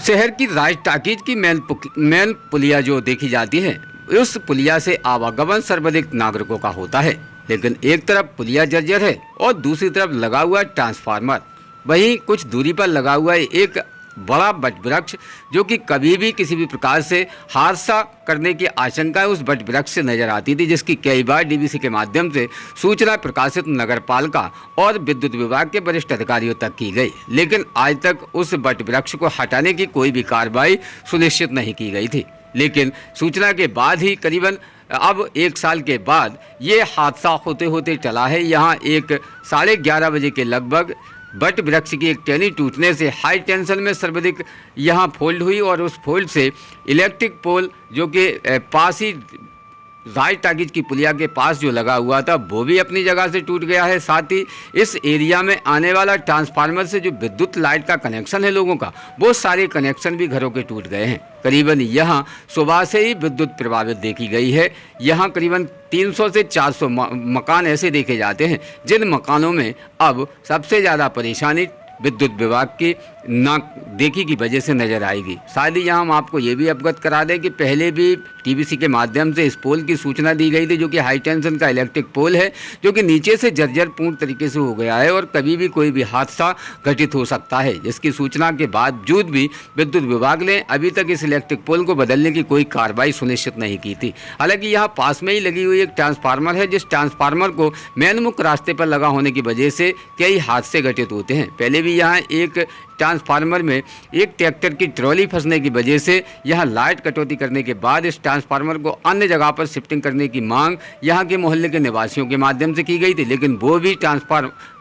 शहर की राज टाकीज की मेन पुलिया जो देखी जाती है, उस पुलिया से आवागमन सर्वाधिक नागरिकों का होता है, लेकिन एक तरफ पुलिया जर्जर है और दूसरी तरफ लगा हुआ ट्रांसफार्मर। वहीं कुछ दूरी पर लगा हुआ एक बड़ा वट वृक्ष जो कि कभी भी किसी भी प्रकार से हादसा करने की आशंका उस वट वृक्ष से नजर आती थी, जिसकी कई बार डीवीसी के माध्यम से सूचना प्रकाशित नगरपालिका और विद्युत विभाग के वरिष्ठ अधिकारियों तक की गई, लेकिन आज तक उस वट वृक्ष को हटाने की कोई भी कार्रवाई सुनिश्चित नहीं की गई थी। लेकिन सूचना के बाद ही करीबन अब 1 साल के बाद ये हादसा होते होते चला है। यहाँ 11:30 बजे के लगभग वट वृक्ष की एक टहनी टूटने से हाई टेंशन में सर्वाधिक यहाँ फोल्ड हुई और उस फोल्ड से इलेक्ट्रिक पोल जो कि पास ही राज टाकीज की पुलिया के पास जो लगा हुआ था वो भी अपनी जगह से टूट गया है। साथ ही इस एरिया में आने वाला ट्रांसफार्मर से जो विद्युत लाइट का कनेक्शन है लोगों का, वो सारे कनेक्शन भी घरों के टूट गए हैं। करीबन यहाँ सुबह से ही विद्युत प्रभावित देखी गई है। यहाँ करीबन 300 से 400 मकान ऐसे देखे जाते हैं जिन मकानों में अब सबसे ज़्यादा परेशानी विद्युत विभाग की ना देखी की वजह से नजर आएगी। साथ ही यहाँ हम आपको ये भी अवगत करा दें कि पहले भी टीवीसी के माध्यम से इस पोल की सूचना दी गई थी, जो कि हाई टेंशन का इलेक्ट्रिक पोल है, जो कि नीचे से जर्जर पूर्ण तरीके से हो गया है और कभी भी कोई भी हादसा घटित हो सकता है, जिसकी सूचना के बावजूद भी विद्युत विभाग ने अभी तक इस इलेक्ट्रिक पोल को बदलने की कोई कार्रवाई सुनिश्चित नहीं की थी। हालांकि यहाँ पास में ही लगी हुई एक ट्रांसफार्मर है, जिस ट्रांसफार्मर को मेन मुख्य रास्ते पर लगा होने की वजह से कई हादसे घटित होते हैं। पहले भी यहाँ एक ट्रांसफार्मर में एक ट्रैक्टर की ट्रॉली फंसने की वजह से यहाँ लाइट कटौती करने के बाद इस ट्रांसफार्मर को अन्य जगह पर शिफ्टिंग करने की मांग यहाँ के मोहल्ले के निवासियों के माध्यम से की गई थी, लेकिन वो भी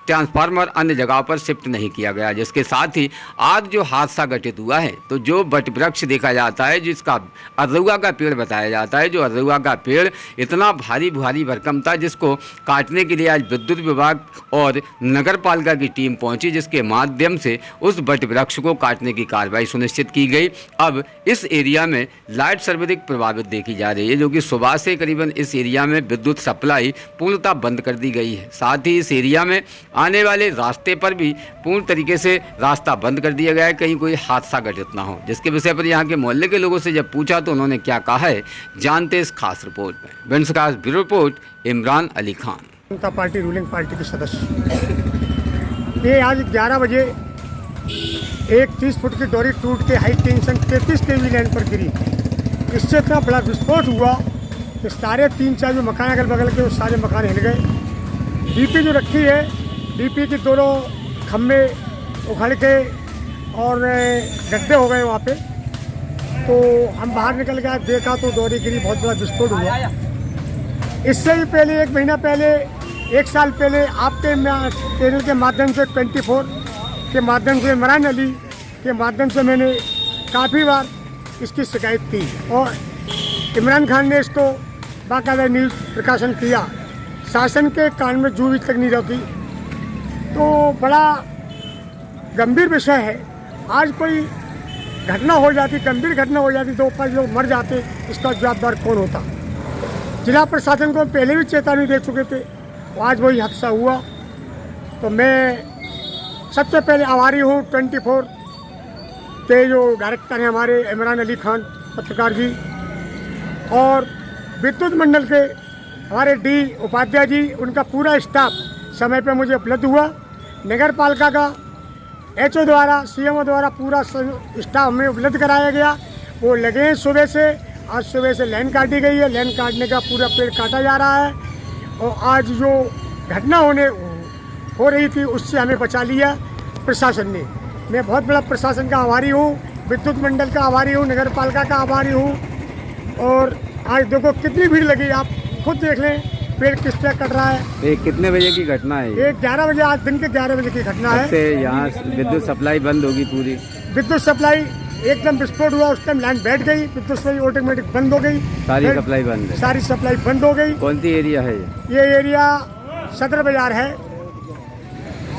ट्रांसफार्मर अन्य जगह पर शिफ्ट नहीं किया गया। जिसके साथ ही आज जो हादसा घटित हुआ है, तो जो वट वृक्ष देखा जाता है, जिसका अर्रुआ का पेड़ बताया जाता है, जो अर्रुआ का पेड़ इतना भारी भरकम था, जिसको काटने के लिए आज विद्युत विभाग और नगर पालिका की टीम पहुंची, जिसके माध्यम से उस वट वृक्ष को काटने की कार्रवाई सुनिश्चित की गई। अब इस एरिया में लाइट सर्वाधिक प्रभावित देखी जा रही है, जो कि सुबह से करीबन इस एरिया में विद्युत सप्लाई पूर्णतः बंद कर दी गई है। साथ ही इस एरिया में आने वाले रास्ते पर भी पूर्ण तरीके से रास्ता बंद कर दिया गया है, कहीं कोई हादसा घटित ना हो। जिसके विषय पर यहाँ के मोहल्ले के लोगों से जब पूछा तो उन्होंने क्या कहा है, जानते इस खास रिपोर्ट में। बेंसकास ब्यूरो रिपोर्ट, इमरान अली खान। जनता पार्टी रूलिंग पार्टी के सदस्य। ये आज 11 बजे एक 30 फुट की डोरी टूट के हाई टेंशन 33 kV लाइन पर गिरी। इससे इतना बड़ा विस्फोट हुआ कि सारे 3-4 जो मकान अगल बगल के वो सारे मकान हिल गए। डीपी जो रखी है, डीपी के दोनों खम्भे उखड़ के और गड्ढे हो गए वहाँ पे। तो हम बाहर निकल गए, देखा तो डोरी गिरी, बहुत बड़ा विस्फोट हुआ। इससे भी पहले 1 महीना पहले, 1 साल पहले आपके चैनल के माध्यम से 24 के माध्यम से, इमरान अली के माध्यम से मैंने काफ़ी बार इसकी शिकायत की और इमरान खान ने इसको बाकायदा न्यूज़ प्रकाशन किया। शासन के कान में जूं तक नहीं रहती। तो बड़ा गंभीर विषय है। आज कोई घटना हो जाती, गंभीर घटना हो जाती, तो 5 लोग मर जाते, इसका जवाबदार कौन होता? जिला प्रशासन को पहले भी चेतावनी दे चुके थे, आज वही हादसा हुआ। तो मैं सबसे पहले आभारी हूँ 24 के जो डायरेक्टर हैं हमारे इमरान अली खान पत्रकार जी, और विद्युत मंडल के हमारे डी उपाध्याय जी, उनका पूरा स्टाफ समय पे मुझे उपलब्ध हुआ। नगर पालिका का एचओ द्वारा, सीएमओ द्वारा पूरा स्टाफ हमें उपलब्ध कराया गया। वो लगे हैं सुबह से। आज सुबह से लाइन काटी गई है, लाइन काटने का पूरा पेड़ काटा जा रहा है और आज जो घटना हो रही थी उससे हमें बचा लिया प्रशासन ने। मैं बहुत बड़ा प्रशासन का आभारी हूँ, विद्युत मंडल का आभारी हूँ, नगर पालिका का आभारी हूँ। और आज देखो कितनी भीड़ लगी, आप खुद देख लें पेड़ किस तरह कट रहा है। ये कितने बजे की घटना है? ये 11 बजे, आज दिन के 11 बजे की घटना है। यहाँ विद्युत सप्लाई बंद होगी पूरी? विद्युत सप्लाई एकदम विस्फोट हुआ, उस टाइम लाइन बैठ गई, विद्युत सप्लाई ऑटोमेटिक बंद हो गई, सारी सप्लाई बंद है। सारी सप्लाई बंद हो गई। कौन सी एरिया है ये एरिया सदर बाजार है।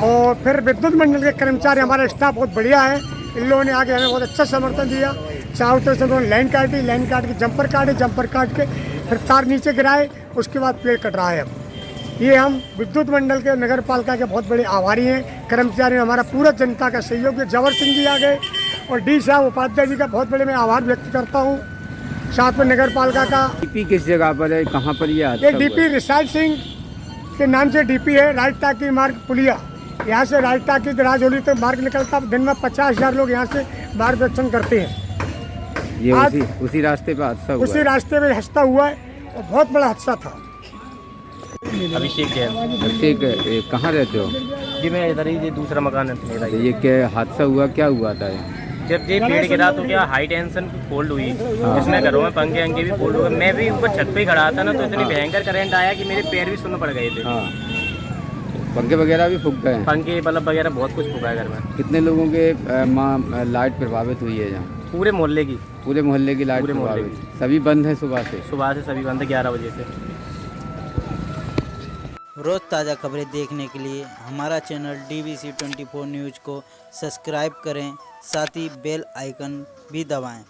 और फिर विद्युत मंडल के कर्मचारी, हमारा स्टाफ बहुत बढ़िया है, इन लोगों ने आगे हमें बहुत अच्छा समर्थन दिया। चारों तरफ से उन्होंने लाइन काटी, लाइन काट के जंपर काटे, जंपर काट के फिर तार नीचे गिराए, उसके बाद पेड़ कट रहा है। अब ये हम विद्युत मंडल के, नगर पालिका के बहुत बड़े आभारी हैं। कर्मचारी, हमारा पूरा जनता का सहयोग है। जवर सिंह जी आ गए, और डी साहब उपाध्याय जी का बहुत बड़े मैं आभार व्यक्त करता हूँ, साथ में नगर पालिका का। डीपी किस जगह पर है, कहाँ पर ये हादसा ये हुआ डीपी है? रिसाल सिंह के नाम से डीपी है, राजटाकी मार्ग पुलिया। यहाँ से राजटाकी राजहोली तक मार्ग निकलता, दिन में 50,000 लोग यहाँ से मार्गदर्शन करते हैं। ये आज उसी रास्ते पर हादसा हुआ उसी है। रास्ते में हादसा हुआ है और बहुत बड़ा हादसा था। अभिषेक जैन ठीक है, कहाँ रहते हो? जी, मैं इधर ही, ये दूसरा मकान है मेरा। ये क्या हादसा हुआ, क्या हुआ था ये? जब ये पेड़ गिरा तो क्या हाई टेंशन की फोल्ड हुई, इसमें घरों में पंखे अंगे भी फोल्ड हो गए। मैं भी ऊपर छत पे ही खड़ा था ना, तो इतनी भयंकर करंट आया कि मेरे पैर भी सुन्न पड़ गए थे। हाँ, पंखे वगैरह भी फूक गए हैं। पंखे बल्ब वगैरह बहुत कुछ फूका है घर में। कितने लोगों के लाइट प्रभावित हुई है यहाँ? पूरे मोहल्ले की, पूरे मोहल्ले की लाइट पूरे मोहल्ले प्रभावित, सभी बंद है सुबह से? सुबह से सभी बंद है 11 बजे से। रोज़ ताज़ा खबरें देखने के लिए हमारा चैनल DBC 24 न्यूज़ को सब्सक्राइब करें, साथ ही बेल आइकन भी दबाएं।